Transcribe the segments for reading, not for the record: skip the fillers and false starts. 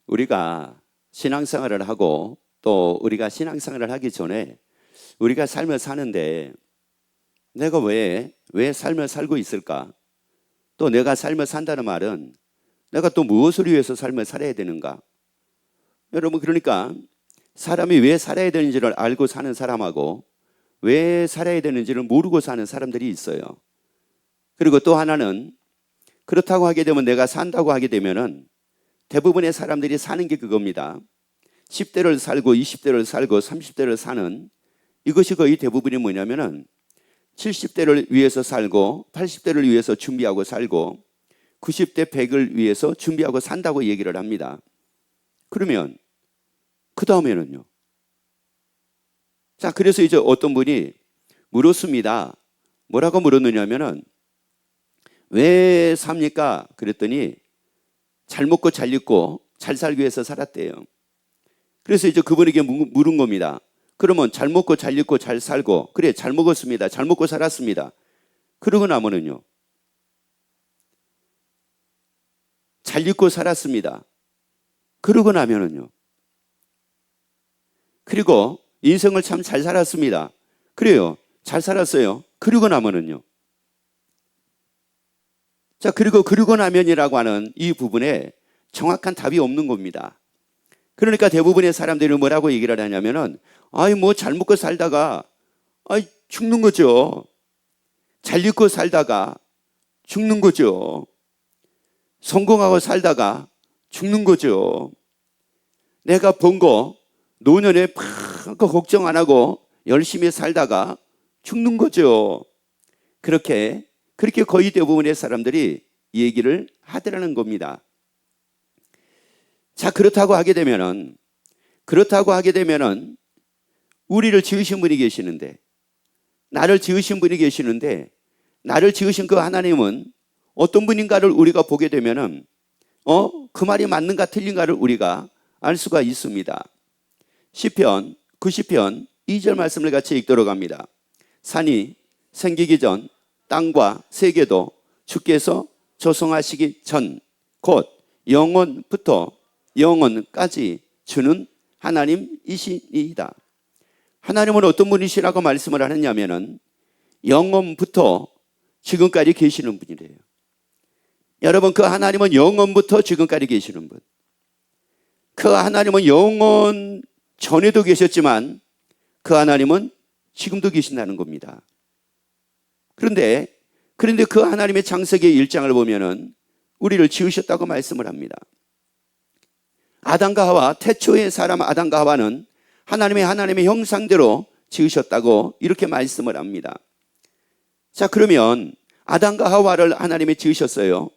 우리가 신앙생활을 하고 또 우리가 신앙생활을 하기 전에 우리가 삶을 사는데 내가 왜 삶을 살고 있을까? 또 내가 삶을 산다는 말은 내가 또 무엇을 위해서 삶을 살아야 되는가? 여러분, 그러니까 사람이 왜 살아야 되는지를 알고 사는 사람하고 왜 살아야 되는지를 모르고 사는 사람들이 있어요. 그리고 또 하나는 그렇다고 하게 되면, 내가 산다고 하게 되면은 대부분의 사람들이 사는 게 그겁니다. 10대를 살고 20대를 살고 30대를 사는, 이것이 거의 대부분이 뭐냐면은 70대를 위해서 살고 80대를 위해서 준비하고 살고 90대 100을 위해서 준비하고 산다고 얘기를 합니다. 그러면 그 다음에는요. 자, 그래서 이제 어떤 분이 물었습니다. 뭐라고 물었느냐면은 왜 삽니까? 그랬더니 잘 먹고 잘 입고 잘 살기 위해서 살았대요. 그래서 이제 그분에게 물은 겁니다. 그러면 잘 먹고 잘 입고 잘 살고, 그래, 잘 먹었습니다. 잘 먹고 살았습니다. 그러고 나면은요, 잘 입고 살았습니다. 그러고 나면은요, 그리고 인생을 참 잘 살았습니다. 그래요, 잘 살았어요. 그러고 나면은요, 자, 그리고 나면이라고 하는 이 부분에 정확한 답이 없는 겁니다. 그러니까 대부분의 사람들이 뭐라고 얘기를 하냐면은, 뭐 잘 먹고 살다가 죽는 거죠. 잘 입고 살다가 죽는 거죠. 성공하고 살다가 죽는 거죠. 내가 번 거 노년에 팍 걱정 안 하고 열심히 살다가 죽는 거죠. 그렇게 거의 대부분의 사람들이 얘기를 하더라는 겁니다. 자, 그렇다고 하게 되면은 우리를 지으신 분이 계시는데, 나를 지으신 분이 계시는데, 나를 지으신 그 하나님은 어떤 분인가를 우리가 보게 되면은 그 말이 맞는가 틀린가를 우리가 알 수가 있습니다. 시편 90편 2절 말씀을 같이 읽도록 합니다. 산이 생기기 전 땅과 세계도 주께서 조성하시기 전 곧 영원부터 영원까지 주는 하나님이시니이다. 하나님은 어떤 분이시라고 말씀을 하느냐면은 영원부터 지금까지 계시는 분이래요. 여러분, 그 하나님은 영원부터 지금까지 계시는 분. 그 하나님은 영원 전에도 계셨지만 그 하나님은 지금도 계신다는 겁니다. 그런데 그 하나님의 창세기 1장을 보면은 우리를 지으셨다고 말씀을 합니다. 아담과 하와, 태초의 사람 아담과 하와는 하나님의 형상대로 지으셨다고 이렇게 말씀을 합니다. 자, 그러면 아담과 하와를 하나님이 지으셨어요.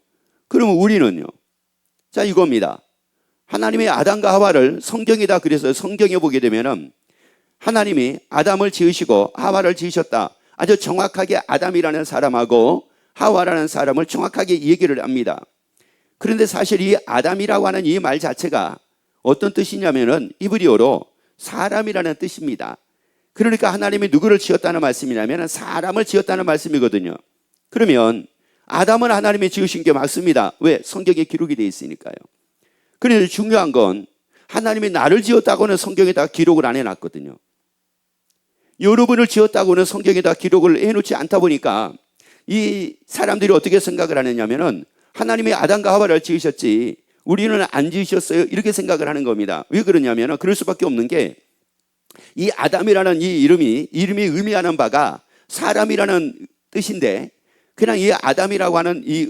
그러면 우리는요? 자, 이겁니다. 하나님의 아담과 하와를 성경이다 그래서 성경에 보게 되면은 하나님이 아담을 지으시고 하와를 지으셨다. 아주 정확하게 아담이라는 사람하고 하와라는 사람을 정확하게 얘기를 합니다. 그런데 사실 이 아담이라고 하는 이 말 자체가 어떤 뜻이냐면은 히브리어로 사람이라는 뜻입니다. 그러니까 하나님이 누구를 지었다는 말씀이냐면 사람을 지었다는 말씀이거든요. 그러면 아담은 하나님이 지으신 게 맞습니다. 왜? 성경에 기록이 되어 있으니까요. 그런데 중요한 건 하나님이 나를 지었다고는 성경에다 기록을 안 해놨거든요. 여러분을 지었다고는 성경에다 기록을 해놓지 않다 보니까 이 사람들이 어떻게 생각을 하느냐면은 하나님이 아담과 하와를 지으셨지 우리는 안 지으셨어요, 이렇게 생각을 하는 겁니다. 왜 그러냐면은 그럴 수밖에 없는 게 이 아담이라는 이 이름이 의미하는 바가 사람이라는 뜻인데, 그냥 이 아담이라고 하는 이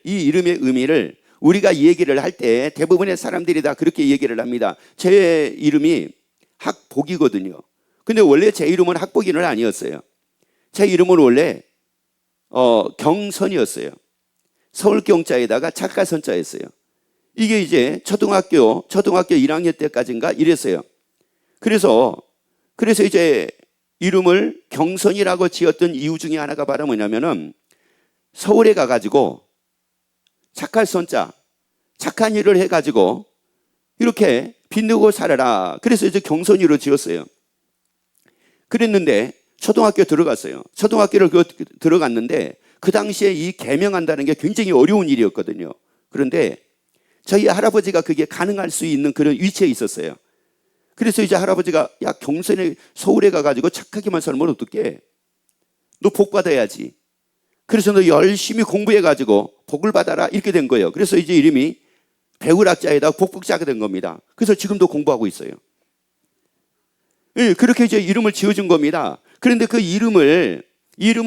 이름의 의미를 우리가 얘기를 할 때 대부분의 사람들이 다 그렇게 얘기를 합니다. 제 이름이 학복이거든요. 근데 원래 제 이름은 학복이는 아니었어요. 제 이름은 원래 경선이었어요. 서울경자에다가 작가선자였어요. 이게 이제 초등학교 1학년 때까지인가 이랬어요. 그래서 이제 이름을 경선이라고 지었던 이유 중에 하나가 바로 뭐냐면은 서울에 가가지고 착할 착한 일을 해가지고 이렇게 빚내고 살아라. 그래서 이제 경선이로 지었어요. 그랬는데 초등학교 들어갔어요. 초등학교를 들어갔는데 그 당시에 이 개명한다는 게 굉장히 어려운 일이었거든요. 그런데 저희 할아버지가 그게 가능할 수 있는 그런 위치에 있었어요. 그래서 이제 할아버지가 야, 경선에 서울에 가가지고 착하게만 살면 어떡해? 너 복 받아야지. 그래서 너 열심히 공부해가지고 복을 받아라. 이렇게 된 거예요. 그래서 이제 이름이 배울학자에다 복복자가 된 겁니다. 그래서 지금도 공부하고 있어요. 예, 그렇게 이제 이름을 지어준 겁니다. 그런데 그 이름을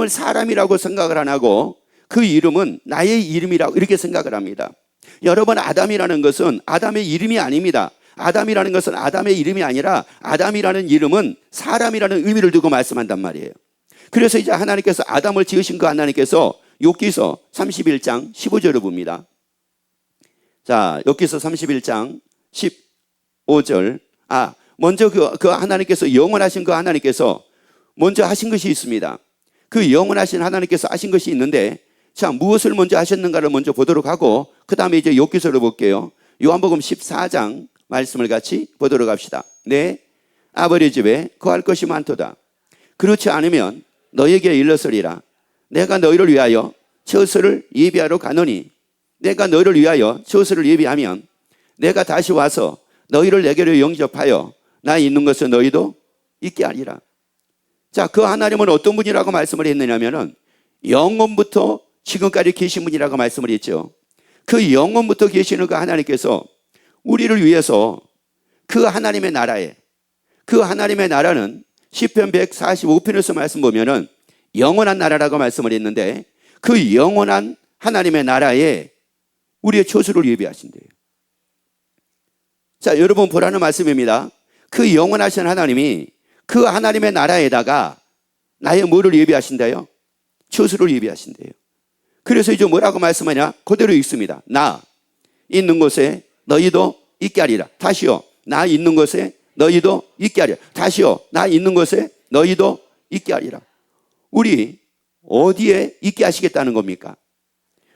사람이라고 생각을 안 하고 그 이름은 나의 이름이라고 이렇게 생각을 합니다. 여러분, 아담이라는 것은 아담의 이름이 아닙니다. 아담이라는 것은 아담의 이름이 아니라 아담이라는 이름은 사람이라는 의미를 두고 말씀한단 말이에요. 그래서 이제 하나님께서 아담을 지으신 그 하나님께서 욥기서 31장 15절을 봅니다. 자, 욥기서 31장 15절. 먼저 그 하나님께서 영원하신 그 하나님께서 먼저 하신 것이 있습니다. 그 영원하신 하나님께서 하신 것이 있는데, 자, 무엇을 먼저 하셨는가를 먼저 보도록 하고 그 다음에 이제 욥기서를 볼게요. 요한복음 14장 말씀을 같이 보도록 합시다. 내 아버지 집에 거할 것이 많도다. 그렇지 않으면 너에게 일렀으리라. 내가 너희를 위하여 처소를 예비하러 가노니 내가 너희를 위하여 처소를 예비하면 내가 다시 와서 너희를 내게로 영접하여 나 있는 것을 너희도 있게 하리라. 자, 그 하나님은 어떤 분이라고 말씀을 했느냐면은 영원부터 지금까지 계신 분이라고 말씀을 했죠. 그 영원부터 계시는 그 하나님께서 우리를 위해서 그 하나님의 나라에, 그 하나님의 나라는 시편 145편에서 말씀 보면은 영원한 나라라고 말씀을 했는데 그 영원한 하나님의 나라에 우리의 처소를 예비하신대요. 자, 여러분 보라는 말씀입니다. 그 영원하신 하나님이 그 하나님의 나라에다가 나의 뭐를 예비하신대요? 처소를 예비하신대요. 그래서 이제 뭐라고 말씀하냐? 그대로 읽습니다. 나 있는 곳에 너희도 있게 하리라. 다시요. 나 있는 곳에 너희도 있게 하리라. 다시요. 나 있는 곳에 너희도 있게 하리라. 우리 어디에 있게 하시겠다는 겁니까?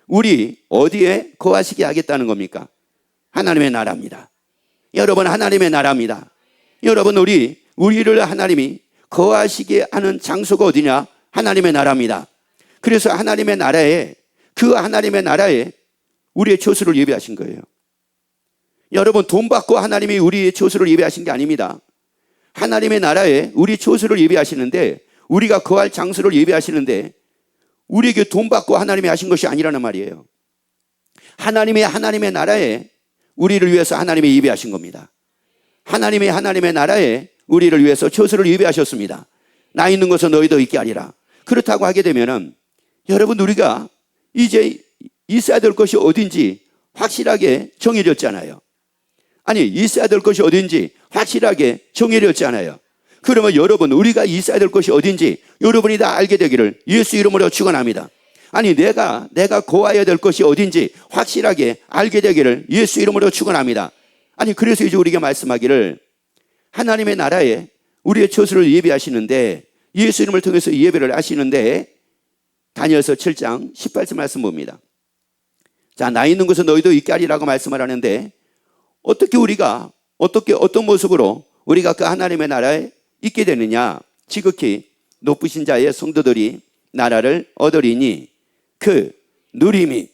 우리 어디에 거하시게 하겠다는 겁니까? 하나님의 나라입니다. 여러분, 하나님의 나라입니다. 여러분, 우리를 하나님이 거하시게 하는 장소가 어디냐? 하나님의 나라입니다. 그래서 하나님의 나라에, 그 하나님의 나라에 우리의 처소를 예비하신 거예요. 여러분, 돈 받고 하나님이 우리의 처소를 예비하신 게 아닙니다. 하나님의 나라에 우리 처소를 예비하시는데, 우리가 거할 장소를 예비하시는데 우리에게 돈 받고 하나님이 하신 것이 아니라는 말이에요. 하나님의 나라에 우리를 위해서 하나님이 예비하신 겁니다. 하나님의 나라에 우리를 위해서 처소를 예비하셨습니다. 나 있는 곳에 너희도 있게 하리라. 그렇다고 하게 되면은 여러분, 우리가 이제 있어야 될 것이 어딘지 확실하게 정해졌잖아요. 아니, 있어야 될 것이 어딘지 확실하게 정해졌잖아요. 그러면 여러분, 우리가 있어야 될 것이 어딘지 여러분이 다 알게 되기를 예수 이름으로 축원합니다. 아니, 내가 거해야 될 것이 어딘지 확실하게 알게 되기를 예수 이름으로 축원합니다. 아니, 그래서 이제 우리에게 말씀하기를 하나님의 나라에 우리의 처소를 예비하시는데, 예수 이름을 통해서 예배를 하시는데, 다니엘서 7장 18절 말씀 봅니다. 자, 나 있는 곳에 너희도 있게 하리라고 말씀을 하는데, 어떤 모습으로 우리가 그 하나님의 나라에 있게 되느냐? 지극히 높으신 자의 성도들이 나라를 얻으리니 그 누림이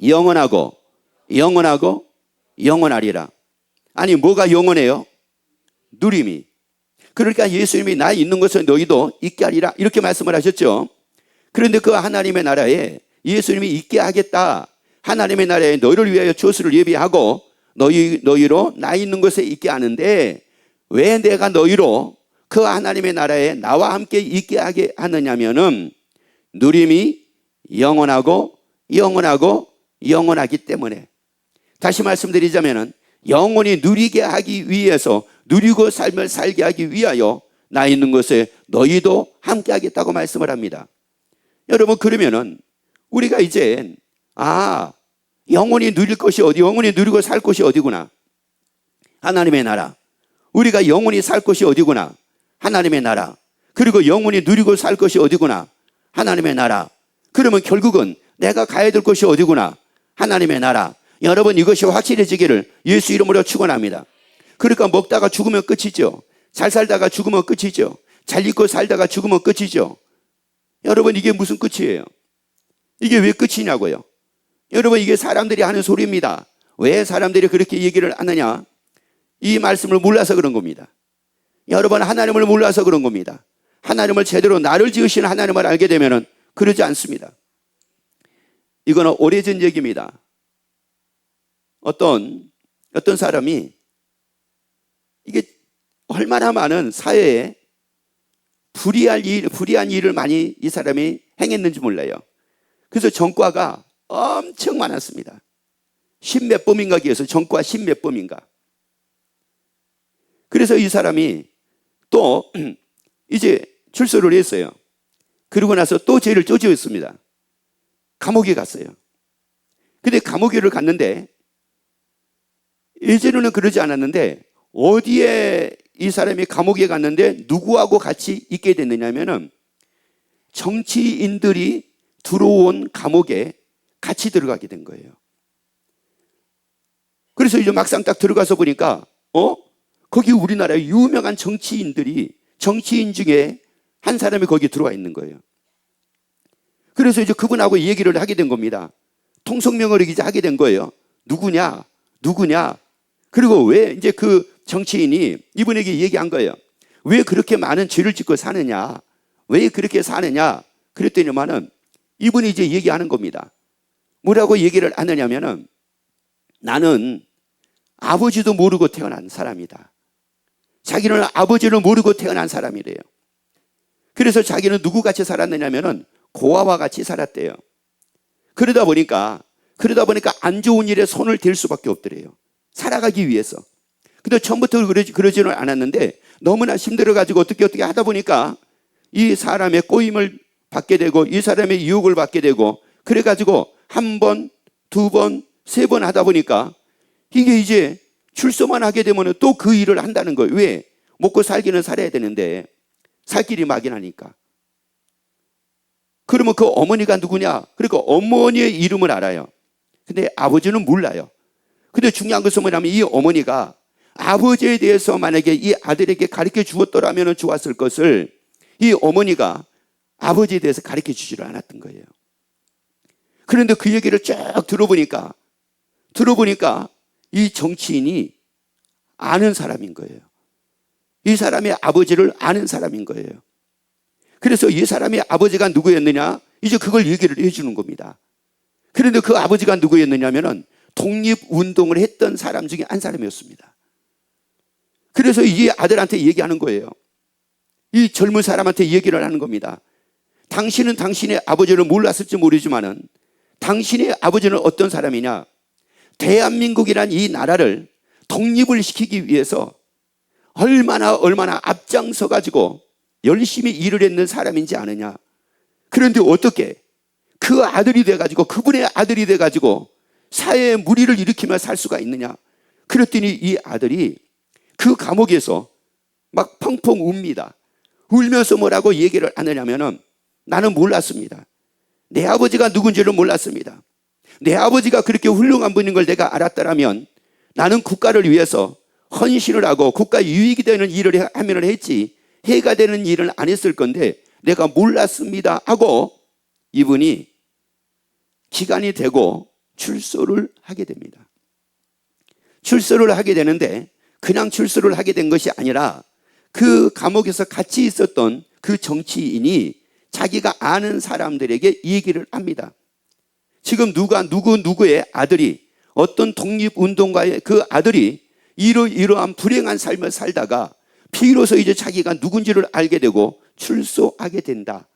영원하고 영원하리라. 아니, 뭐가 영원해요? 누림이. 그러니까 예수님이 나 있는 곳에 너희도 있게 하리라 이렇게 말씀을 하셨죠. 그런데 그 하나님의 나라에 예수님이 있게 하겠다. 하나님의 나라에 너희를 위하여 처소를 예비하고 너희로 나 있는 곳에 있게 하는데, 왜 내가 너희로 그 하나님의 나라에 나와 함께 있게 하게 하느냐면은 누림이 영원하기 때문에. 다시 말씀드리자면은 영원히 누리게 하기 위해서, 누리고 삶을 살게 하기 위하여 나 있는 곳에 너희도 함께 하겠다고 말씀을 합니다. 여러분, 그러면은 우리가 이제 영원히 누릴 것이 어디, 영원히 누리고 살 것이 어디구나? 하나님의 나라. 우리가 영원히 살 것이 어디구나? 하나님의 나라. 그리고 영원히 누리고 살 것이 어디구나? 하나님의 나라. 그러면 결국은 내가 가야 될 것이 어디구나? 하나님의 나라. 여러분, 이것이 확실해지기를 예수 이름으로 축원합니다. 그러니까 먹다가 죽으면 끝이죠. 잘 살다가 죽으면 끝이죠. 잘 입고 살다가 죽으면 끝이죠. 여러분, 이게 무슨 끝이에요? 이게 왜 끝이냐고요? 여러분, 이게 사람들이 하는 소리입니다. 왜 사람들이 그렇게 얘기를 하느냐? 이 말씀을 몰라서 그런 겁니다. 여러분, 하나님을 몰라서 그런 겁니다. 하나님을 제대로 나를 지으신 하나님을 알게 되면은 그러지 않습니다. 이거는 오래전 얘기입니다. 어떤 사람이 이게 얼마나 많은 사회에 불의한 일을 많이 이 사람이 행했는지 몰라요. 그래서 전과가 엄청 많았습니다. 십몇 범인가 기해서 전과 십몇 범인가. 그래서 이 사람이 또 이제 출소를 했어요. 그러고 나서 또 죄를 또 지었습니다. 감옥에 갔어요. 근데 감옥에를 갔는데 예전에는 그러지 않았는데 어디에 이 사람이 감옥에 갔는데 누구하고 같이 있게 됐느냐면은 정치인들이 들어온 감옥에 같이 들어가게 된 거예요. 그래서 이제 막상 딱 들어가서 보니까 거기 우리나라의 유명한 정치인 중에 한 사람이 거기 들어와 있는 거예요. 그래서 이제 그분하고 얘기를 하게 된 겁니다. 통성명을 이제 하게 된 거예요. 누구냐? 그리고 왜 이제 그 정치인이 이분에게 얘기한 거예요. 왜 그렇게 많은 죄를 짓고 사느냐? 왜 그렇게 사느냐? 그랬더니만은 이분이 이제 얘기하는 겁니다. 뭐라고 얘기를 하느냐면은 나는 아버지도 모르고 태어난 사람이다. 자기는 아버지를 모르고 태어난 사람이래요. 그래서 자기는 누구같이 살았느냐면은 고아와 같이 살았대요. 그러다 보니까 안 좋은 일에 손을 댈 수밖에 없더래요. 살아가기 위해서. 근데 처음부터 그러지는 않았는데 너무나 힘들어가지고 어떻게 하다 보니까 이 사람의 꼬임을 받게 되고 이 사람의 유혹을 받게 되고 그래가지고 한 번, 두 번, 세 번 하다 보니까 이게 이제 출소만 하게 되면 또 그 일을 한다는 거예요. 왜? 먹고 살기는 살아야 되는데 살 길이 막연하니까. 그러면 그 어머니가 누구냐? 그러니까 어머니의 이름을 알아요. 근데 아버지는 몰라요. 근데 중요한 것은 뭐냐면 이 어머니가 아버지에 대해서 만약에 이 아들에게 가르쳐 주었더라면 좋았을 것을 이 어머니가 아버지에 대해서 가르쳐 주지를 않았던 거예요. 그런데 그 얘기를 쭉 들어보니까 이 정치인이 아는 사람인 거예요. 이 사람의 아버지를 아는 사람인 거예요. 그래서 이 사람의 아버지가 누구였느냐? 이제 그걸 얘기를 해주는 겁니다. 그런데 그 아버지가 누구였느냐면은 독립운동을 했던 사람 중에 한 사람이었습니다. 그래서 이 아들한테 얘기하는 거예요. 이 젊은 사람한테 얘기를 하는 겁니다. 당신은 당신의 아버지를 몰랐을지 모르지만은 당신의 아버지는 어떤 사람이냐? 대한민국이란 이 나라를 독립을 시키기 위해서 얼마나 앞장서 가지고 열심히 일을 했는 사람인지 아느냐? 그런데 어떻게 그 아들이 돼가지고 그분의 아들이 돼가지고 사회에 무리를 일으키며 살 수가 있느냐? 그랬더니 이 아들이 그 감옥에서 막 펑펑 웁니다. 울면서 뭐라고 얘기를 하느냐면은 나는 몰랐습니다. 내 아버지가 누군지를 몰랐습니다. 내 아버지가 그렇게 훌륭한 분인 걸 내가 알았더라면 나는 국가를 위해서 헌신을 하고 국가 유익이 되는 일을 하면 했지 해가 되는 일은 안 했을 건데 내가 몰랐습니다 하고 이분이 기간이 되고 출소를 하게 됩니다. 출소를 하게 되는데 그냥 출소를 하게 된 것이 아니라 그 감옥에서 같이 있었던 그 정치인이 자기가 아는 사람들에게 얘기를 합니다. 지금 누구의 아들이 어떤 독립운동가의 그 아들이 이러한 불행한 삶을 살다가 비로소 이제 자기가 누군지를 알게 되고 출소하게 된다.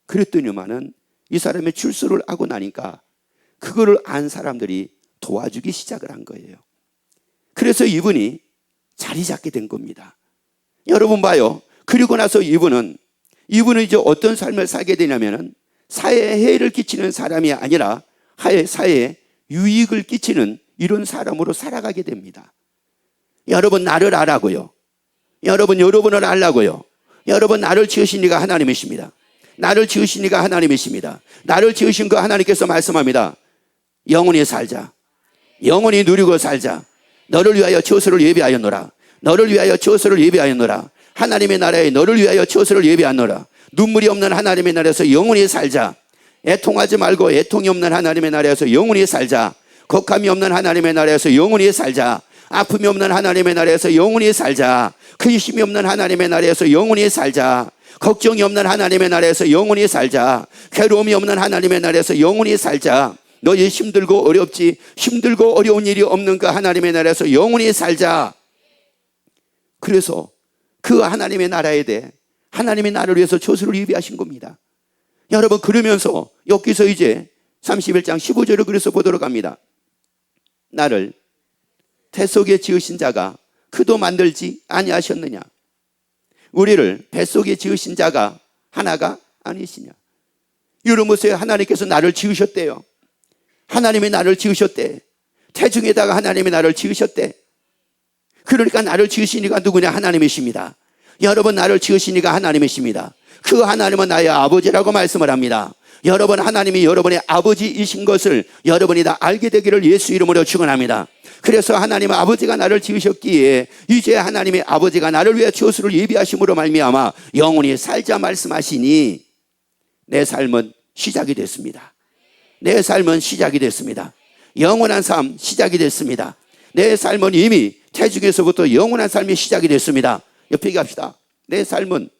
그랬더니만은 이 사람이 출소를 하고 나니까 그거를 안 사람들이 도와주기 시작을 한 거예요. 그래서 이분이 자리 잡게 된 겁니다. 여러분 봐요. 그리고 나서 이분은 이제 어떤 삶을 살게 되냐면은 사회에 해를 끼치는 사람이 아니라 사회에 유익을 끼치는 이런 사람으로 살아가게 됩니다. 여러분 나를 알라고요. 여러분을 알라고요. 여러분 나를 지으신 이가 하나님이십니다. 나를 지으신 이가 하나님이십니다. 나를 지으신 그 하나님께서 말씀합니다. 영원히 살자. 영원히 누리고 살자. 너를 위하여 처소를 예비하였노라. 너를 위하여 처소를 예비하였노라. 하나님의 나라에 너를 위하여 처소를 예비하노라. 눈물이 없는 하나님의 나라에서 영원히 살자. 애통하지 말고 애통이 없는 하나님의 나라에서 영원히 살자. 곡함이 없는 하나님의 나라에서 영원히 살자. 아픔이 없는 하나님의 나라에서 영원히 살자. 근심이 없는 하나님의 나라에서 영원히 살자. 걱정이 없는 하나님의 나라에서 영원히 살자. 괴로움이 없는 하나님의 나라에서 영원히 살자. 너희 힘들고 어려운 일이 없는 그 하나님의 나라에서 영원히 살자. 그래서 그 하나님의 나라에 대해 하나님의 나라를 위해서 조수를 예비하신 겁니다. 여러분, 그러면서 여기서 이제 31장 15절을 그래서 보도록 합니다. 나를 태 속에 지으신 자가 그도 만들지 아니하셨느냐? 우리를 뱃속에 지으신 자가 하나가 아니시냐? 여러분 보세요. 하나님께서 나를 지으셨대요. 하나님이 나를 지으셨대. 태중에다가 하나님이 나를 지으셨대. 그러니까 나를 지으시니까 누구냐? 하나님이십니다. 여러분, 나를 지으시니까 하나님이십니다. 그 하나님은 나의 아버지라고 말씀을 합니다. 여러분, 하나님이 여러분의 아버지이신 것을 여러분이 다 알게 되기를 예수 이름으로 축원합니다. 그래서 하나님의 아버지가 나를 지으셨기에 이제 하나님의 아버지가 나를 위해 조수를 예비하심으로 말미암아 영원히 살자 말씀하시니 내 삶은 시작이 됐습니다. 내 삶은 시작이 됐습니다. 영원한 삶 시작이 됐습니다. 내 삶은 이미 태중에서부터 영원한 삶이 시작이 됐습니다. 옆에 얘기합시다. 내 삶은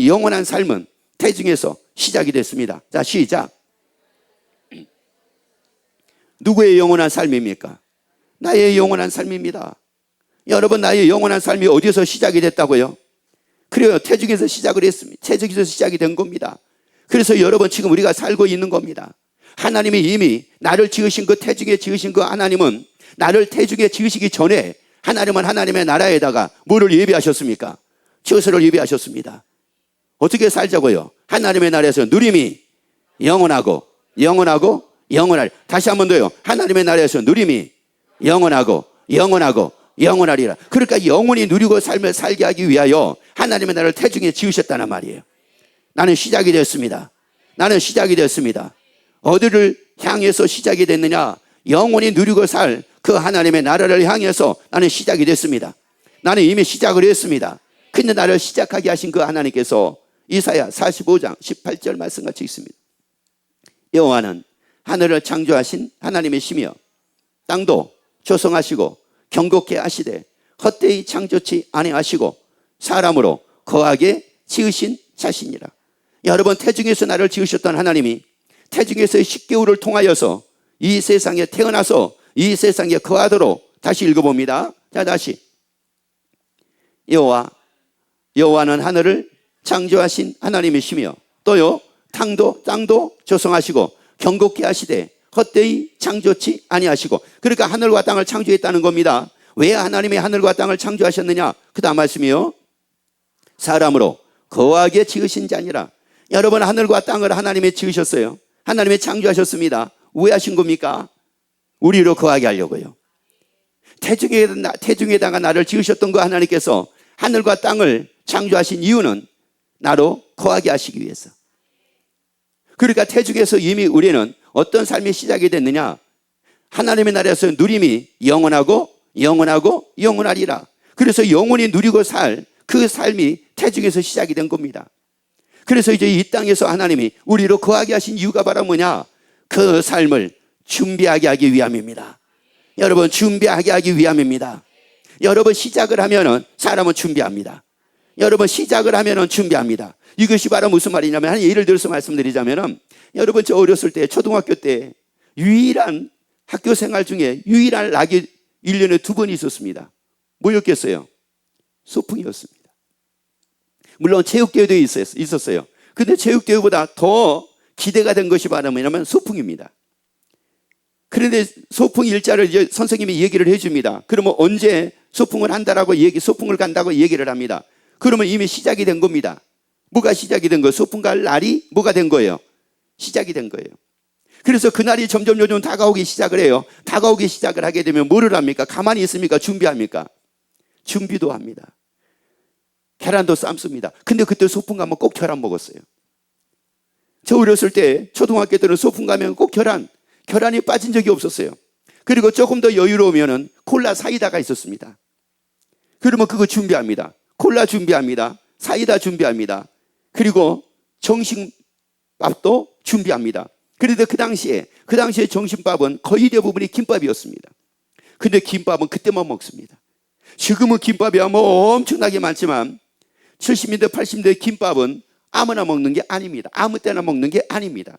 영원한 삶은 태중에서 시작이 됐습니다. 자, 시작. 누구의 영원한 삶입니까? 나의 영원한 삶입니다. 여러분, 나의 영원한 삶이 어디서 시작이 됐다고요? 그래요. 태중에서 시작을 했습니다. 태중에서 시작이 된 겁니다. 그래서 여러분, 지금 우리가 살고 있는 겁니다. 하나님이 이미 나를 지으신 그 태중에 지으신 그 하나님은 나를 태중에 지으시기 전에 하나님은 하나님의 나라에다가 뭐를 예비하셨습니까? 조수를 예비하셨습니다. 어떻게 살자고요? 하나님의 나라에서 누림이 영원하고 영원하리. 다시 한 번 더요. 하나님의 나라에서 누림이 영원하리라. 그러니까 영원히 누리고 삶을 살게 하기 위하여 하나님의 나라를 태중에 지으셨다는 말이에요. 나는 시작이 됐습니다. 어디를 향해서 시작이 됐느냐? 영원히 누리고 살 그 하나님의 나라를 향해서 나는 시작이 됐습니다. 나는 이미 시작을 했습니다. 근데 나를 시작하게 하신 그 하나님께서 이사야 45장 18절 말씀같이 있습니다. 여호와는 하늘을 창조하신 하나님이시며 땅도 조성하시고 경고케 하시되 헛되이 창조치 아니하시고 사람으로 거하게 지으신 자신이라. 여러분, 태중에서 나를 지으셨던 하나님이 태중에서의 10개월을 통하여서 이 세상에 태어나서 이 세상에 거하도록 다시 읽어봅니다. 자, 다시. 여호와는 하늘을 창조하신 하나님이시며 또요 땅도 조성하시고 경고케 하시되 헛되이 창조치 아니하시고. 그러니까 하늘과 땅을 창조했다는 겁니다. 왜 하나님이 하늘과 땅을 창조하셨느냐? 그 다음 말씀이요. 사람으로 거하게 지으신 자니라. 여러분, 하늘과 땅을 하나님이 지으셨어요. 하나님이 창조하셨습니다. 왜 하신 겁니까? 우리로 거하게 하려고요. 태중에다가 나를 지으셨던 그 하나님께서 하늘과 땅을 창조하신 이유는 나로 거하게 하시기 위해서. 그러니까 태중에서 이미 우리는 어떤 삶이 시작이 됐느냐? 하나님의 나라에서 누림이 영원하리라. 그래서 영원히 누리고 살 그 삶이 태중에서 시작이 된 겁니다. 그래서 이제 이 땅에서 하나님이 우리로 거하게 하신 이유가 바로 뭐냐? 그 삶을 준비하게 하기 위함입니다. 여러분, 준비하게 하기 위함입니다. 여러분, 시작을 하면은 사람은 준비합니다. 이것이 바로 무슨 말이냐면, 한 예를 들어서 말씀드리자면은, 여러분, 저 어렸을 때 초등학교 때 유일한 학교 생활 중에 유일한 낙이 1년에 2번 있었습니다. 뭐였겠어요? 소풍이었습니다. 물론 체육대회도 있었어요. 근데 체육대회보다 더 기대가 된 것이 바로 뭐냐면 소풍입니다. 그런데 소풍 일자를 이제 선생님이 얘기를 해줍니다. 그러면 언제 소풍을 간다고 얘기를 합니다. 그러면 이미 시작이 된 겁니다. 뭐가 시작이 된 거예요? 소풍 갈 날이 뭐가 된 거예요? 시작이 된 거예요. 그래서 그날이 점점 요즘 다가오기 시작을 해요. 다가오기 시작을 하게 되면 뭐를 합니까? 가만히 있습니까? 준비합니까? 준비도 합니다. 계란도 삶습니다. 근데 그때 소풍 가면 꼭 계란 먹었어요. 저 어렸을 때 초등학교 때는 소풍 가면 꼭 계란이 빠진 적이 없었어요. 그리고 조금 더 여유로우면은 콜라 사이다가 있었습니다. 그러면 그거 준비합니다. 콜라 준비합니다. 사이다 준비합니다. 그리고 정식 밥도 준비합니다. 그런데 그 당시에 점심밥은 거의 대부분이 김밥이었습니다. 근데 김밥은 그때만 먹습니다. 지금은 김밥이야 뭐 엄청나게 많지만 70년대 80년대 김밥은 아무나 먹는 게 아닙니다. 아무 때나 먹는 게 아닙니다.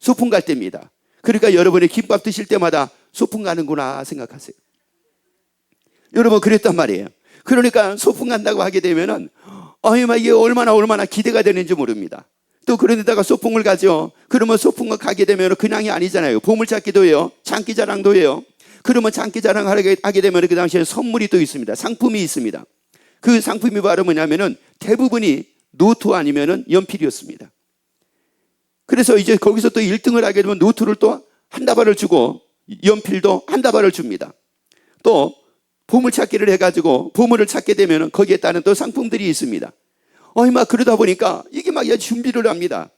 소풍 갈 때입니다. 그러니까 여러분이 김밥 드실 때마다 소풍 가는구나 생각하세요. 여러분 그랬단 말이에요. 그러니까 소풍 간다고 하게 되면은 이게 얼마나 기대가 되는지 모릅니다. 또 그런데다가 소풍을 가죠. 그러면 소풍을 가게 되면 그냥이 아니잖아요. 보물찾기도 해요. 장기자랑도 해요. 그러면 장기자랑을 하게 되면 그 당시에 선물이 또 있습니다. 상품이 있습니다. 그 상품이 바로 뭐냐면은 대부분이 노트 아니면은 연필이었습니다. 그래서 이제 거기서 또 1등을 하게 되면 노트를 또 한 다발을 주고 연필도 한 다발을 줍니다. 또 보물찾기를 해가지고 보물을 찾게 되면 거기에 따른 또 상품들이 있습니다. 막 그러다 보니까 이게 막 준비를 합니다.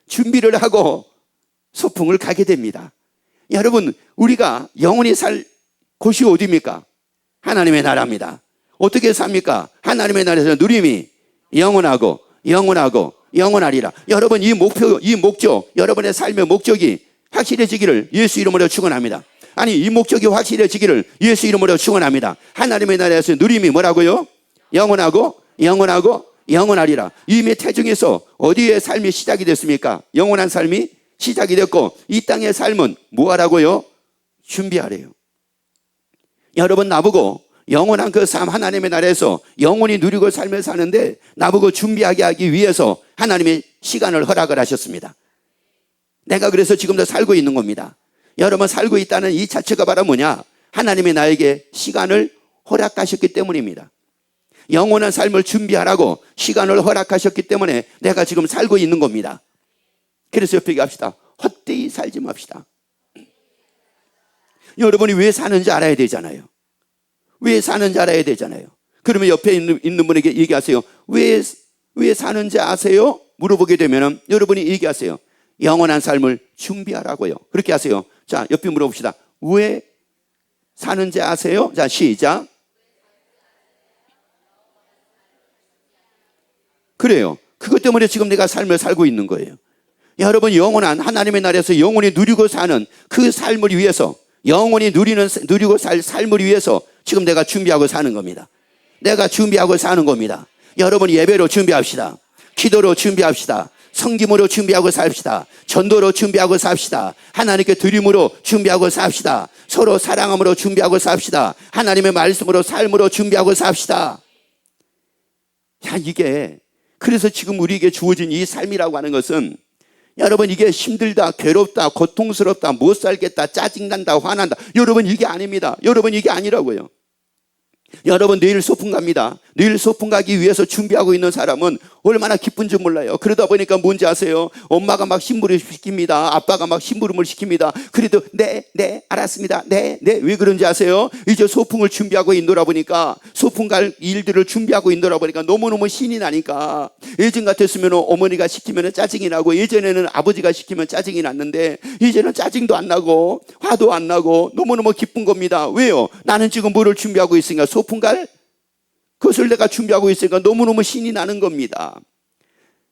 준비를 하고 소풍을 가게 됩니다. 여러분 우리가 영원히 살 곳이 어디입니까? 하나님의 나라입니다. 어떻게 삽니까? 하나님의 나라에서 누림이 영원하고 영원하리라. 여러분 이 목적, 여러분의 삶의 목적이 확실해지기를 예수 이름으로 축원합니다. 아니 이 목적이 확실해지기를 예수 이름으로 축원합니다. 하나님의 나라에서 누림이 뭐라고요? 영원하고 영원하리라. 이미 태중에서 어디에 삶이 시작이 됐습니까? 영원한 삶이 시작이 됐고 이 땅의 삶은 뭐하라고요? 준비하래요. 여러분 나보고 영원한 그 삶 하나님의 나라에서 영원히 누리고 삶을 사는데 나보고 준비하게 하기 위해서 하나님의 시간을 허락을 하셨습니다. 내가 그래서 지금도 살고 있는 겁니다. 여러분 살고 있다는 이 자체가 바로 뭐냐? 하나님이 나에게 시간을 허락하셨기 때문입니다. 영원한 삶을 준비하라고 시간을 허락하셨기 때문에 내가 지금 살고 있는 겁니다. 그래서 옆에 얘기합시다. 헛되이 살지 맙시다. 여러분이 왜 사는지 알아야 되잖아요. 왜 사는지 알아야 되잖아요. 그러면 옆에 있는 분에게 얘기하세요. 왜 사는지 아세요? 물어보게 되면 여러분이 얘기하세요. 영원한 삶을 준비하라고요. 그렇게 하세요. 자, 옆에 물어봅시다. 왜 사는지 아세요? 자, 시작. 그래요. 그것 때문에 지금 내가 삶을 살고 있는 거예요. 여러분 영원한 하나님의 나라에서 영원히 누리고 사는 그 삶을 위해서 영원히 누리고 살 삶을 위해서 지금 내가 준비하고 사는 겁니다. 내가 준비하고 사는 겁니다. 여러분 예배로 준비합시다. 기도로 준비합시다. 성김으로 준비하고 삽시다. 전도로 준비하고 삽시다. 하나님께 드림으로 준비하고 삽시다. 서로 사랑함으로 준비하고 삽시다. 하나님의 말씀으로 삶으로 준비하고 삽시다. 이게 그래서 지금 우리에게 주어진 이 삶이라고 하는 것은 여러분 이게 힘들다, 괴롭다, 고통스럽다, 못 살겠다, 짜증난다, 화난다. 여러분 이게 아닙니다. 여러분 이게 아니라고요. 여러분 내일 소풍 갑니다. 내일 소풍 가기 위해서 준비하고 있는 사람은 얼마나 기쁜지 몰라요. 그러다 보니까 뭔지 아세요? 엄마가 막 심부름을 시킵니다. 아빠가 막 심부름을 시킵니다. 그래도 네 알았습니다. 네 왜 그런지 아세요? 이제 소풍을 준비하고 있노라 보니까 소풍 갈 일들을 준비하고 있노라 보니까 너무너무 신이 나니까 예전 같았으면 어머니가 시키면 짜증이 나고 예전에는 아버지가 시키면 짜증이 났는데 이제는 짜증도 안 나고 화도 안 나고 너무너무 기쁜 겁니다. 왜요? 나는 지금 뭐를 준비하고 있으니까 소풍 갈 그것을 내가 준비하고 있으니까 너무너무 신이 나는 겁니다.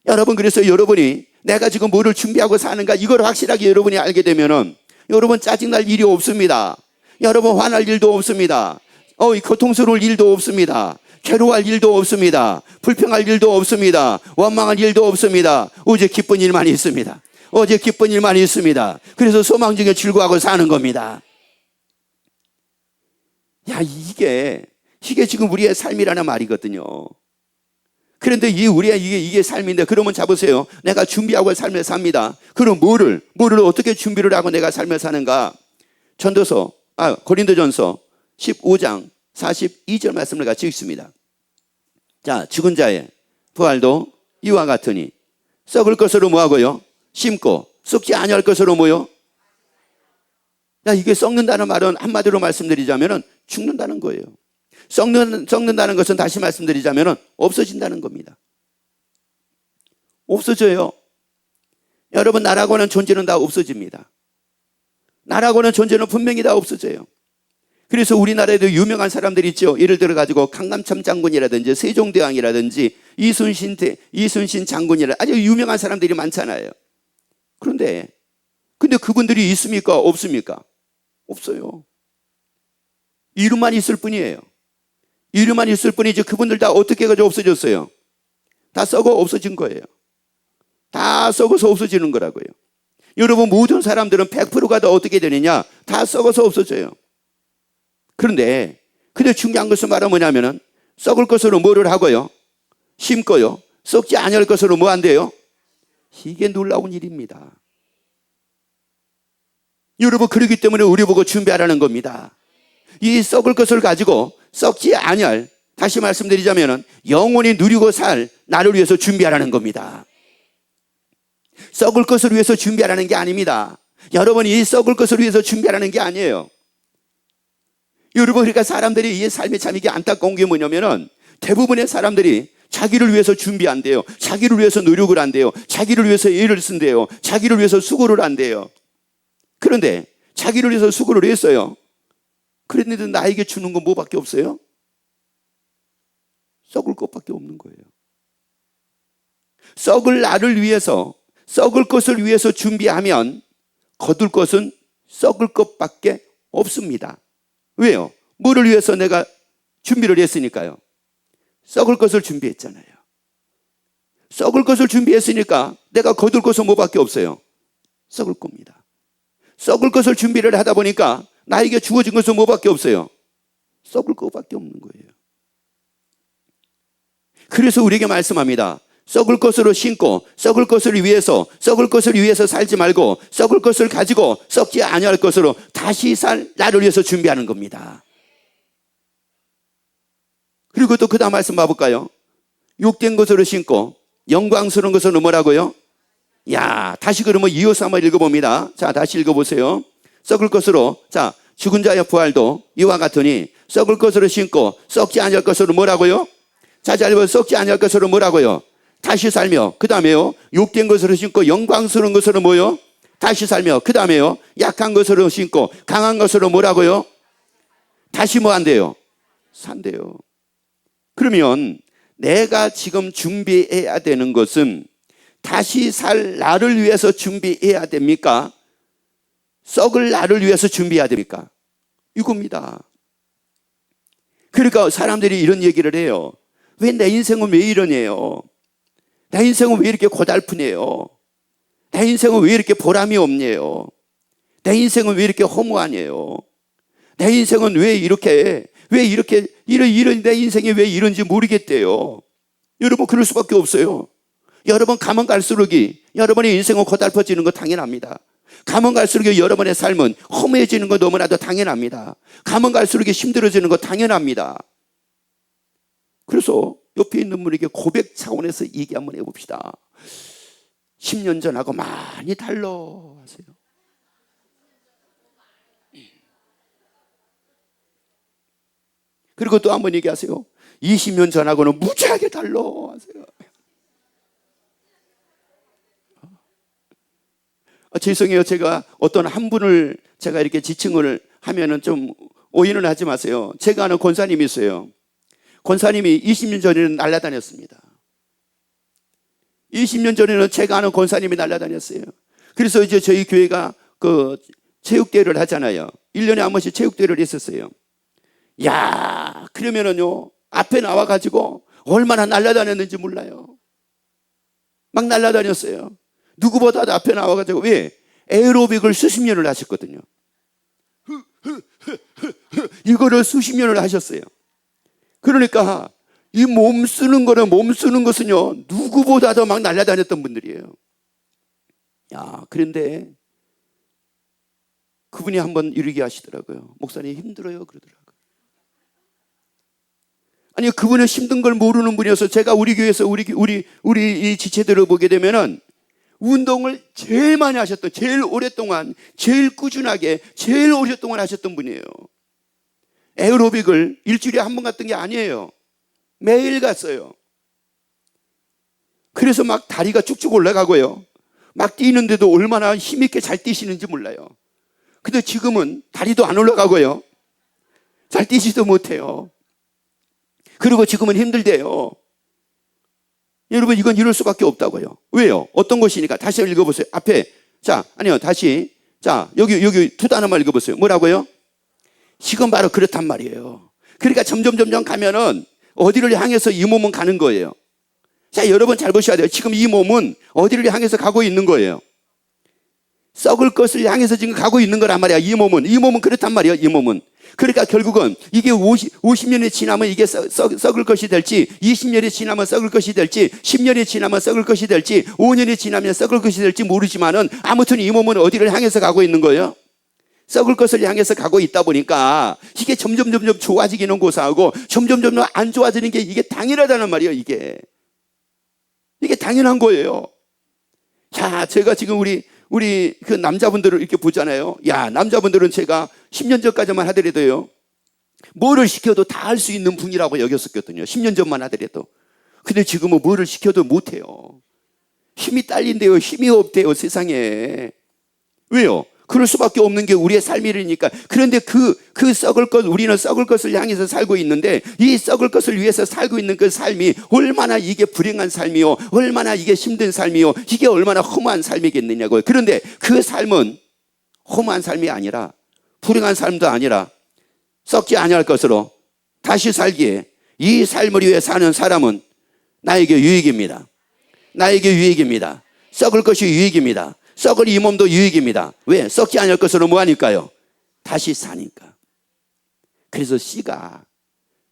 여러분 그래서 여러분이 내가 지금 뭐를 준비하고 사는가 이걸 확실하게 여러분이 알게 되면은 여러분 짜증날 일이 없습니다. 여러분 화날 일도 없습니다. 고통스러울 일도 없습니다. 괴로워할 일도 없습니다. 불평할 일도 없습니다. 원망할 일도 없습니다. 오직 기쁜 일만 있습니다. 오직 기쁜 일만 있습니다. 그래서 소망 중에 즐거워하고 사는 겁니다. 이게 지금 우리의 삶이라는 말이거든요. 그런데 이게 삶인데 그러면 잡으세요. 내가 준비하고 삶을 삽니다. 그럼 뭐를 어떻게 준비를 하고 내가 삶을 사는가? 고린도전서 15장 42절 말씀을 같이 읽습니다. 자, 죽은 자의 부활도 이와 같으니 썩을 것으로 뭐하고요? 심고 썩지 아니할 것으로 뭐요? 이게 썩는다는 말은 한마디로 말씀드리자면 죽는다는 거예요. 썩는다는 것은 다시 말씀드리자면 없어진다는 겁니다. 없어져요. 여러분 나라고 하는 존재는 다 없어집니다. 나라고 하는 존재는 분명히 다 없어져요. 그래서 우리나라에도 유명한 사람들이 있죠. 예를 들어 가지고 강남참 장군이라든지 세종대왕이라든지 이순신 장군이라 아주 유명한 사람들이 많잖아요. 근데 그분들이 있습니까? 없습니까? 없어요. 이름만 있을 뿐이에요. 이름만 있을 뿐이지 그분들 다 어떻게 해가지고 없어졌어요? 다 썩어 없어진 거예요. 다 썩어서 없어지는 거라고요. 여러분, 모든 사람들은 100%가 다 어떻게 되느냐? 다 썩어서 없어져요. 근데 중요한 것은 말은 뭐냐면은 썩을 것으로 뭐를 하고요? 심고요. 썩지 아니할 것으로 뭐 안 돼요? 이게 놀라운 일입니다. 여러분, 그렇기 때문에 우리 보고 준비하라는 겁니다. 이 썩을 것을 가지고 썩지 아니할, 다시 말씀드리자면은 영원히 누리고 살 나를 위해서 준비하라는 겁니다. 썩을 것을 위해서 준비하라는 게 아닙니다. 여러분이 이 썩을 것을 위해서 준비하라는 게 아니에요. 여러분, 그러니까 사람들이 이 삶이 참 이게 안타까운 게 뭐냐면은 대부분의 사람들이 자기를 위해서 준비한대요. 자기를 위해서 노력을 한대요. 자기를 위해서 애를 쓴대요. 자기를 위해서 수고를 한대요. 그런데 자기를 위해서 수고를 했어요. 그랬는데 나에게 주는 건 뭐밖에 없어요? 썩을 것밖에 없는 거예요. 썩을 나를 위해서, 썩을 것을 위해서 준비하면 거둘 것은 썩을 것밖에 없습니다. 왜요? 뭐를 위해서 내가 준비를 했으니까요. 썩을 것을 준비했잖아요. 썩을 것을 준비했으니까 내가 거둘 것은 뭐밖에 없어요? 썩을 겁니다. 썩을 것을 준비를 하다 보니까 나에게 주어진 것은 뭐밖에 없어요? 썩을 것밖에 없는 거예요. 그래서 우리에게 말씀합니다. 썩을 것으로 신고 썩을 것을 위해서 살지 말고 썩을 것을 가지고 썩지 아니할 것으로 다시 살 나를 위해서 준비하는 겁니다. 그리고 또 그 다음 말씀 봐볼까요? 욕된 것으로 신고 영광스러운 것으로 뭐라고요? 다시 그러면 이어서 한번 읽어봅니다. 자, 다시 읽어보세요. 썩을 것으로, 자, 죽은 자의 부활도 이와 같으니 썩을 것으로 신고 썩지 아니할 것으로 뭐라고요? 자, 잘 읽어. 썩지 아니할 것으로 뭐라고요? 다시 살며, 그 다음에요, 욕된 것으로 신고 영광스러운 것으로 뭐요? 다시 살며, 그 다음에요, 약한 것으로 신고 강한 것으로 뭐라고요? 다시 뭐 한대요? 산대요. 그러면 내가 지금 준비해야 되는 것은 다시 살 나를 위해서 준비해야 됩니까? 썩을 나를 위해서 준비해야 됩니까? 이겁니다. 그러니까 사람들이 이런 얘기를 해요. 왜 내 인생은 왜 이러네요? 내 인생은 왜 이렇게 고달프네요? 내 인생은 왜 이렇게 보람이 없네요? 내 인생은 왜 이렇게 허무하네요? 내 인생은 왜 이런 내 인생이 왜 이런지 모르겠대요. 여러분, 그럴 수밖에 없어요. 여러분, 가면 갈수록 여러분의 인생은 고달퍼지는 거 당연합니다. 가면 갈수록 여러분의 삶은 허무해지는 거 너무나도 당연합니다. 가면 갈수록 힘들어지는 거 당연합니다. 그래서 옆에 있는 분에게 고백 차원에서 얘기 한번 해봅시다. 10년 전하고 많이 달라 하세요. 그리고 또 한번 얘기하세요. 20년 전하고는 무지하게 달라 하세요. 죄송해요. 제가 어떤 한 분을 제가 이렇게 지칭을 하면은 좀 오해는 하지 마세요. 제가 아는 권사님이 있어요. 권사님이 20년 전에는 날아다녔습니다. 20년 전에는 제가 아는 권사님이 날아다녔어요. 그래서 이제 저희 교회가 그 체육대회를 하잖아요. 1년에 한 번씩 체육대회를 했었어요. 그러면은요, 앞에 나와가지고 얼마나 날아다녔는지 몰라요. 막 날아다녔어요. 누구보다도 앞에 나와가지고, 왜? 에어로빅을 수십 년을 하셨거든요. 이거를 수십 년을 하셨어요. 그러니까 이 몸 쓰는 것은요, 누구보다도 막 날아다녔던 분들이에요. 그런데 그분이 한번 이르게 하시더라고요. 목사님 힘들어요 그러더라고요. 아니, 그분은 힘든 걸 모르는 분이어서 제가 우리 교회에서 우리 이 지체들을 보게 되면은 운동을 제일 많이 하셨던, 제일 오랫동안, 제일 꾸준하게, 제일 오랫동안 하셨던 분이에요. 에어로빅을 일주일에 한 번 갔던 게 아니에요. 매일 갔어요. 그래서 막 다리가 쭉쭉 올라가고요. 막 뛰는데도 얼마나 힘있게 잘 뛰시는지 몰라요. 근데 지금은 다리도 안 올라가고요. 잘 뛰지도 못해요. 그리고 지금은 힘들대요. 여러분, 이건 이럴 수밖에 없다고요. 왜요? 어떤 것이니까? 다시 읽어보세요. 앞에. 자, 아니요, 다시. 자, 여기 두 단어만 읽어보세요. 뭐라고요? 이건 바로 그렇단 말이에요. 그러니까 점점 가면은 어디를 향해서 이 몸은 가는 거예요. 자, 여러분 잘 보셔야 돼요. 지금 이 몸은 어디를 향해서 가고 있는 거예요? 썩을 것을 향해서 지금 가고 있는 거란 말이야. 이 몸은 그렇단 말이에요. 이 몸은. 그러니까 결국은 이게 50년이 지나면 이게 썩을 것이 될지, 20년이 지나면 썩을 것이 될지, 10년이 지나면 썩을 것이 될지, 5년이 지나면 썩을 것이 될지 모르지만은 아무튼 이 몸은 어디를 향해서 가고 있는 거예요? 썩을 것을 향해서 가고 있다 보니까 이게 점점 좋아지기는 고사하고 점점 안 좋아지는 게 이게 당연하다는 말이에요. 이게 당연한 거예요. 자, 제가 지금 우리 그 남자분들을 이렇게 보잖아요. 야, 남자분들은 제가 10년 전까지만 하더라도요, 뭐를 시켜도 다 할 수 있는 분이라고 여겼었거든요. 10년 전만 하더라도. 근데 지금은 뭐를 시켜도 못해요. 힘이 딸린대요. 힘이 없대요, 세상에. 왜요? 그럴 수밖에 없는 게 우리의 삶이니까. 그런데 우리는 썩을 것을 향해서 살고 있는데, 이 썩을 것을 위해서 살고 있는 그 삶이 얼마나 이게 불행한 삶이요, 얼마나 이게 힘든 삶이요, 이게 얼마나 험한 삶이겠느냐고요. 그런데 그 삶은 험한 삶이 아니라, 불행한 삶도 아니라, 썩지 아니할 것으로 다시 살기에 이 삶을 위해 사는 사람은 나에게 유익입니다. 나에게 유익입니다. 썩을 것이 유익입니다. 썩을 이 몸도 유익입니다. 왜? 썩지 않을 것으로 뭐하니까요? 다시 사니까. 그래서 씨가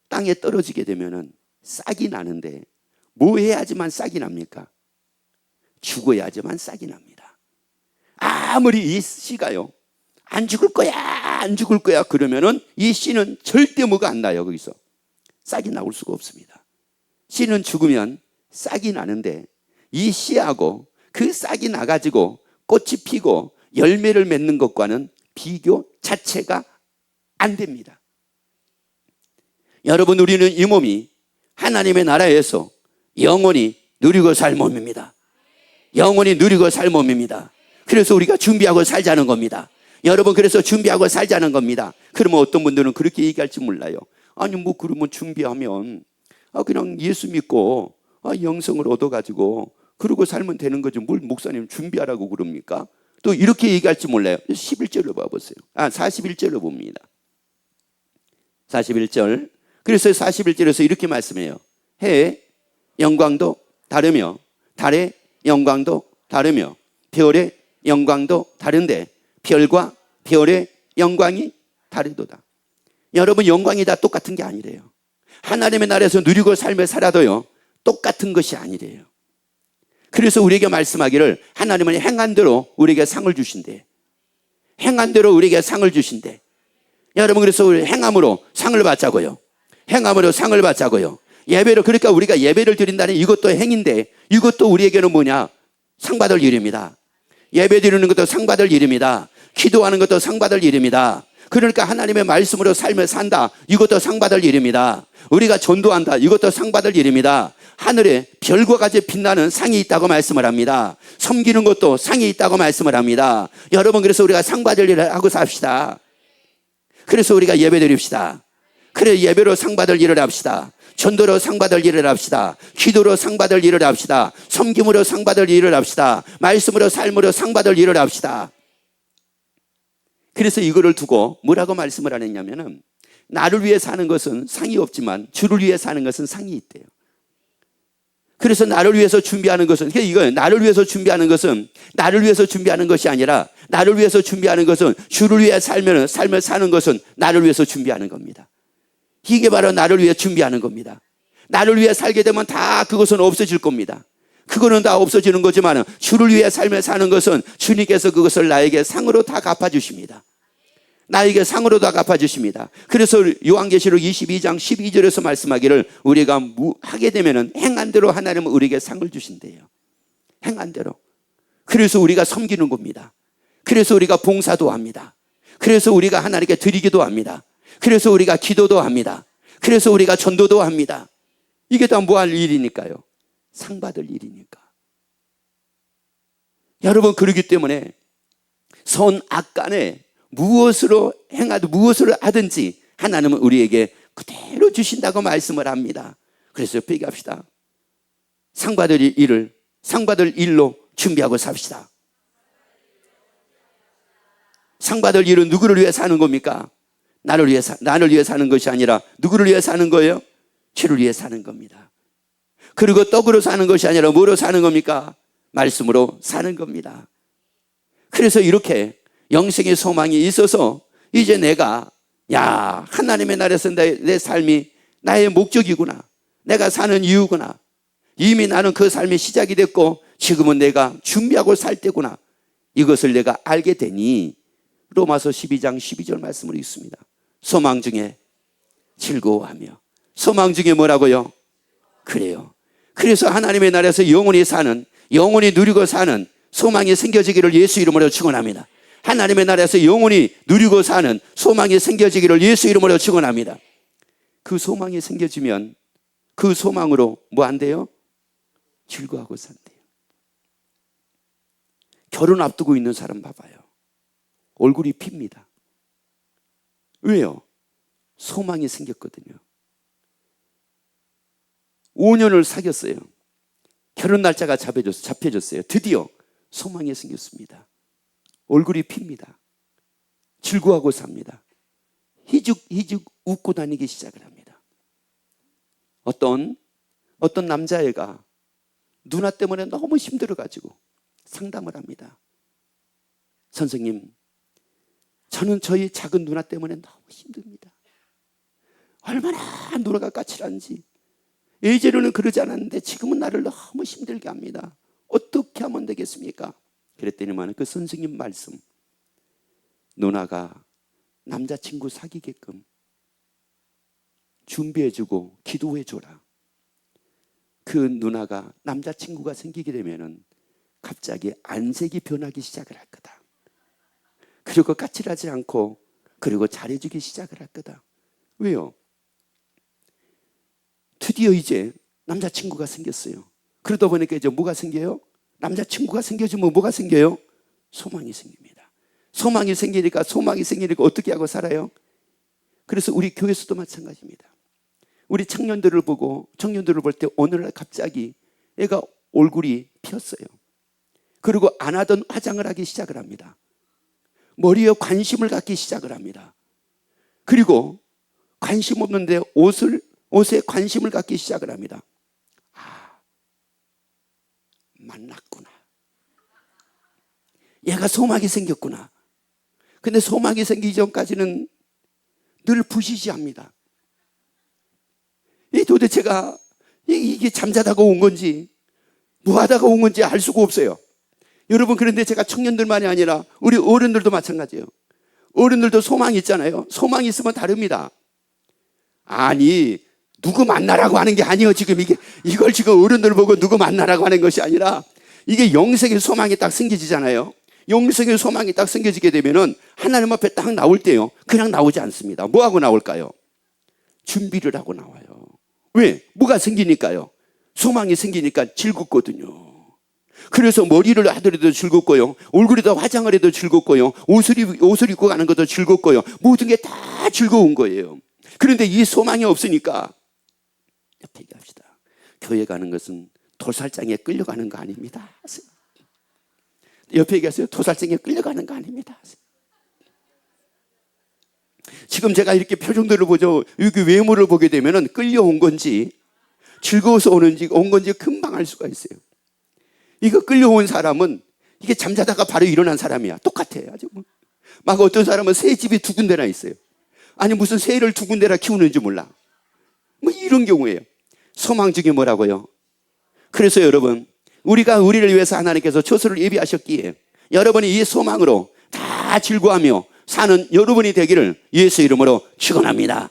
땅에 떨어지게 되면은 싹이 나는데, 뭐 해야지만 싹이 납니까? 죽어야지만 싹이 납니다. 아무리 이 씨가요, 안 죽을 거야 그러면은 이 씨는 절대 뭐가 안 나요. 거기서 싹이 나올 수가 없습니다. 씨는 죽으면 싹이 나는데, 이 씨하고 그 싹이 나가지고 꽃이 피고 열매를 맺는 것과는 비교 자체가 안 됩니다. 여러분, 우리는 이 몸이 하나님의 나라에서 영원히 누리고 살 몸입니다. 영원히 누리고 살 몸입니다. 그래서 우리가 준비하고 살자는 겁니다. 여러분, 그래서 준비하고 살자는 겁니다. 그러면 어떤 분들은 그렇게 얘기할지 몰라요. 아니, 뭐 그러면 준비하면 그냥 예수 믿고 영성을 얻어가지고 그러고 살면 되는 거죠. 뭘 목사님 준비하라고 그럽니까? 또 이렇게 얘기할지 몰라요. 11절로 봐보세요. 41절로 봅니다. 41절. 그래서 41절에서 이렇게 말씀해요. 해의 영광도 다르며 달의 영광도 다르며 별의 영광도 다른데 별과 별의 영광이 다르도다. 여러분, 영광이 다 똑같은 게 아니래요. 하나님의 나라에서 누리고 삶을 살아도요, 똑같은 것이 아니래요. 그래서 우리에게 말씀하기를 하나님은 행한 대로 우리에게 상을 주신대. 행한 대로 우리에게 상을 주신대. 여러분, 그래서 우리 행함으로 상을 받자고요. 행함으로 상을 받자고요. 예배로, 그러니까 우리가 예배를 드린다는 이것도 행인데, 이것도 우리에게는 뭐냐? 상 받을 일입니다. 예배 드리는 것도 상 받을 일입니다. 기도하는 것도 상 받을 일입니다. 그러니까 하나님의 말씀으로 삶을 산다, 이것도 상 받을 일입니다. 우리가 전도한다, 이것도 상 받을 일입니다. 하늘에 별과 같이 빛나는 상이 있다고 말씀을 합니다. 섬기는 것도 상이 있다고 말씀을 합니다. 여러분, 그래서 우리가 상 받을 일을 하고 삽시다. 그래서 우리가 예배 드립시다. 그래, 예배로 상 받을 일을 합시다. 전도로 상 받을 일을 합시다. 기도로 상 받을 일을 합시다. 섬김으로 상 받을 일을 합시다. 말씀으로 삶으로 상 받을 일을 합시다. 그래서 이거를 두고 뭐라고 말씀을 하느냐면은, 나를 위해 사는 것은 상이 없지만 주를 위해 사는 것은 상이 있대요. 그래서 나를 위해서 준비하는 것은, 이거예요. 나를 위해서 준비하는 것은 나를 위해서 준비하는 것이 아니라, 나를 위해서 준비하는 것은 주를 위해 삶을 사는 것은 나를 위해서 준비하는 겁니다. 이게 바로 나를 위해 준비하는 겁니다. 나를 위해 살게 되면 다 그것은 없어질 겁니다. 그거는 다 없어지는 거지만 주를 위해 삶을 사는 것은 주님께서 그것을 나에게 상으로 다 갚아주십니다. 나에게 상으로 다 갚아주십니다. 그래서 요한계시록 22장 12절에서 말씀하기를, 우리가 하게 되면 행한 대로 하나님은 우리에게 상을 주신대요. 행한 대로. 그래서 우리가 섬기는 겁니다. 그래서 우리가 봉사도 합니다. 그래서 우리가 하나님께 드리기도 합니다. 그래서 우리가 기도도 합니다. 그래서 우리가 전도도 합니다. 이게 다 뭐 할 일이니까요? 상 받을 일이니까. 여러분, 그러기 때문에 선악간에 무엇으로 행하든 무엇을 하든지 하나님은 우리에게 그대로 주신다고 말씀을 합니다. 그래서 옆에 얘기합시다. 상 받을 일로 준비하고 삽시다. 상 받을 일은 누구를 위해 사는 겁니까? 나를 위해 사는 것이 아니라 누구를 위해 사는 거예요? 주를 위해 사는 겁니다. 그리고 떡으로 사는 것이 아니라 뭐로 사는 겁니까? 말씀으로 사는 겁니다. 그래서 이렇게 영생의 소망이 있어서 이제 내가 하나님의 나라에서 내 삶이 나의 목적이구나, 내가 사는 이유구나, 이미 나는 그 삶의 시작이 됐고 지금은 내가 준비하고 살 때구나, 이것을 내가 알게 되니 로마서 12장 12절 말씀을 읽습니다. 소망 중에 즐거워하며. 소망 중에 뭐라고요? 그래요. 그래서 하나님의 나라에서 영원히 누리고 사는 소망이 생겨지기를 예수 이름으로 축원합니다. 하나님의 나라에서 영원히 누리고 사는 소망이 생겨지기를 예수 이름으로 축원합니다. 그 소망이 생겨지면 그 소망으로 뭐 안 돼요? 즐거워하고 산대요. 결혼 앞두고 있는 사람 봐봐요. 얼굴이 핍니다. 왜요? 소망이 생겼거든요. 5년을 사귀었어요. 결혼 날짜가 잡혀졌어요. 드디어 소망이 생겼습니다. 얼굴이 핍니다. 즐거워하고 삽니다. 희죽희죽 웃고 다니기 시작을 합니다. 어떤 남자애가 누나 때문에 너무 힘들어가지고 상담을 합니다. 선생님, 저는 저희 작은 누나 때문에 너무 힘듭니다. 얼마나 누나가 까칠한지. 예전에는 그러지 않았는데 지금은 나를 너무 힘들게 합니다. 어떻게 하면 되겠습니까? 그랬더니만 그 선생님 말씀, 누나가 남자친구 사귀게끔 준비해주고 기도해줘라. 그 누나가 남자친구가 생기게 되면은 갑자기 안색이 변하기 시작을 할 거다. 그리고 까칠하지 않고 그리고 잘해주기 시작을 할 거다. 왜요? 드디어 이제 남자친구가 생겼어요. 그러다 보니까 이제 뭐가 생겨요? 남자친구가 생겨지면 뭐가 생겨요? 소망이 생깁니다. 소망이 생기니까 어떻게 하고 살아요? 그래서 우리 교회에서도 마찬가지입니다. 우리 청년들을 볼 때 오늘날 갑자기 애가 얼굴이 피었어요. 그리고 안 하던 화장을 하기 시작을 합니다. 머리에 관심을 갖기 시작을 합니다. 그리고 관심 없는데 옷에 관심을 갖기 시작을 합니다. 만났구나. 얘가 소망이 생겼구나. 근데 소망이 생기기 전까지는 늘 부시시합니다. 도대체가 이게 잠자다가 온 건지 뭐 하다가 온 건지 알 수가 없어요. 여러분, 그런데 제가 청년들만이 아니라 우리 어른들도 마찬가지예요. 어른들도 소망이 있잖아요. 소망이 있으면 다릅니다. 아니, 누구 만나라고 하는 게 아니에요. 지금 이걸 지금 어른들 보고 누구 만나라고 하는 것이 아니라 이게 영생의 소망이 딱 생겨지잖아요. 영생의 소망이 딱 생겨지게 되면은 하나님 앞에 딱 나올 때요, 그냥 나오지 않습니다. 뭐 하고 나올까요? 준비를 하고 나와요. 왜? 뭐가 생기니까요. 소망이 생기니까 즐겁거든요. 그래서 머리를 하더라도 즐겁고요, 얼굴에다 화장을 해도 즐겁고요, 옷을 입고 가는 것도 즐겁고요, 모든 게 다 즐거운 거예요. 그런데 이 소망이 없으니까 옆에 얘기합시다. 교회 가는 것은 도살장에 끌려가는 거 아닙니다. 옆에 얘기하세요. 도살장에 끌려가는 거 아닙니다. 지금 제가 이렇게 표정들을 보죠. 여기 외모를 보게 되면은 끌려온 건지 즐거워서 온 건지 금방 알 수가 있어요. 이거 끌려온 사람은 이게 잠자다가 바로 일어난 사람이야. 똑같아요. 아주 막 어떤 사람은 새 집이 2군데나 있어요. 아니 무슨 새를 2군데나 키우는지 몰라. 뭐 이런 경우예요. 소망 중에 뭐라고요? 그래서 여러분, 우리를 위해서 하나님께서 처소를 예비하셨기에 여러분이 이 소망으로 다 즐거워하며 사는 여러분이 되기를 예수 이름으로 축원합니다.